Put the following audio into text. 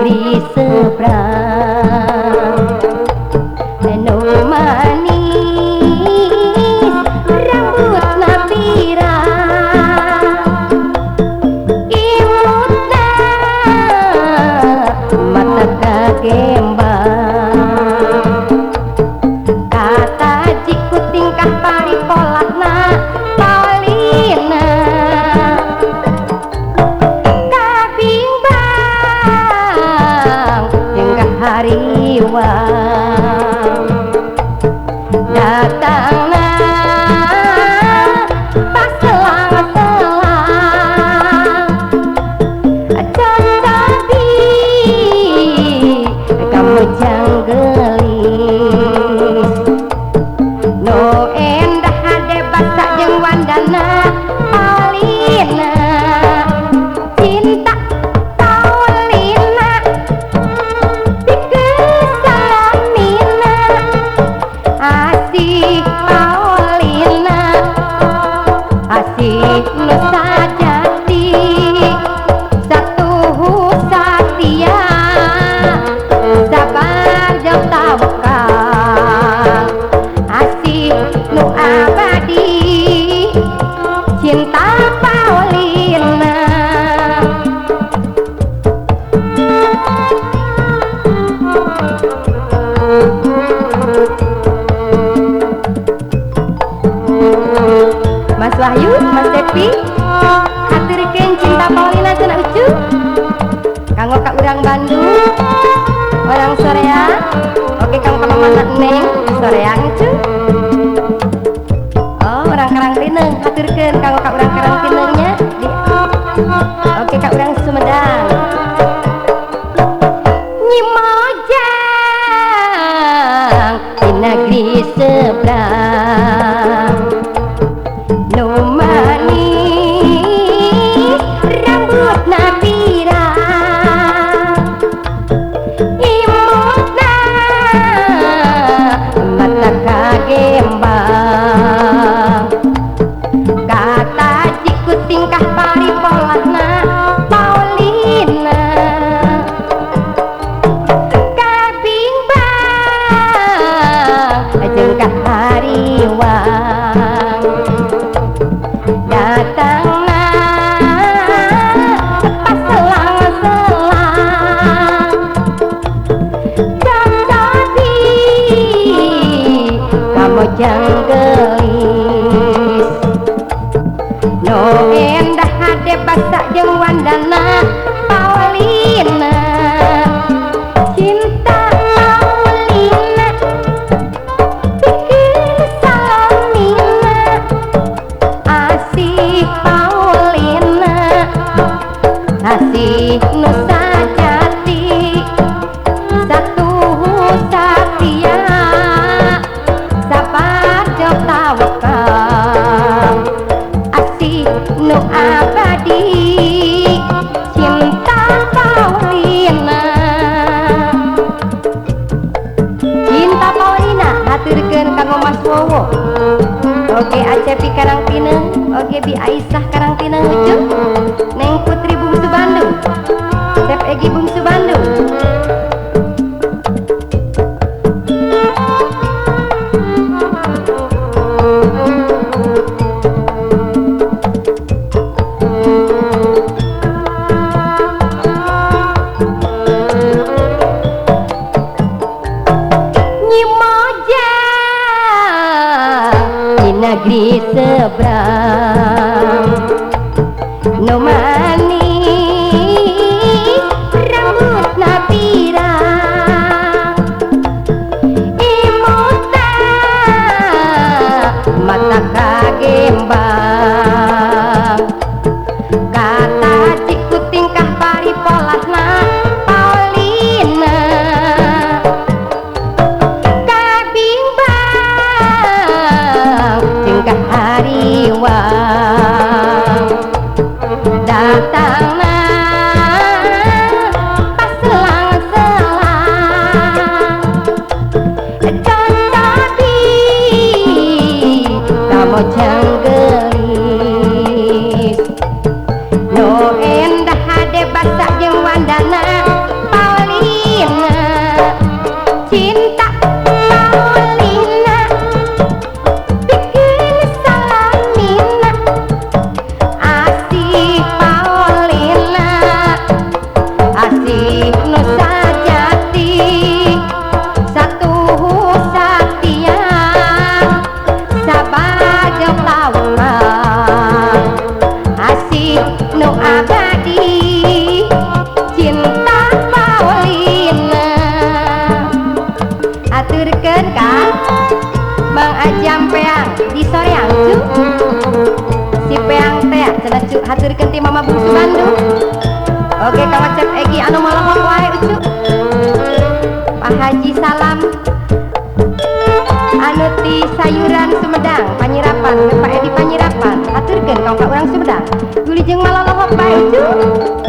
negeri seberang. No manis rambutna pirang, imutna mata kagembang. Kata jiku tingkah paripolatna Paulina kabimbang jeung hariwang. Datangna pas selang-selang cocobi kamu janggelis. No endah hade basa jeung wandana Paulina cinta Paulina dikesalamina asih Paulina asih nu sajati satu satia sabar jeung tawakal asih nu abadi cinta Paulina. Mas Wahyu, Mas Depi, haturkeun cinta Paulina cenah ucu kanggo ka urang Bandung, orang Sorea, oke kanggo ka Mama Neng, Sorea ucu. Oh, orang Karangtineng, haturkeun kanggo ka urang Karangtinengnya. Oke ka urang Sumedang. Nyi Mojang di negeri seberang. No manis rambutna pirang, imutna mata kagembang. Kata jiku tingkah paripolatna Paulina kabimbang jeung hariwang. Datangna pas selang-selang cocobi kamu janggelis. No endah hade basa jeung wandana Paulina cinta Paulina dikesalamina asih Paulina asih nu sajati satu satia sabar jeung tawakal asih nu abadi cinta Paulina. Cinta Paulina haturkeun kanggo Mas Wowo. Oke Acepi Karangtineng, oke Bi Aisyah Karangtineng ucu, Neng Putri Bungsu Bandung, Tep Egi Bungsu Bandung. Nyi Mojang di negeri seberang. No manis rambut abadi cinta Paulina aturkeun ka Mang Ajam Peang di Soreang cu si Peang teh cenah cu haturkeun ti Mama Bungsu Bandung. Oke Kang Acep Egi anu malohok wae ucu Pak Haji Salam anu ti sayuran Sumedang Panyirapan Pak Edi Panyirapan aturkeun ka urang Sumedang Wilujeng malohok bae ucu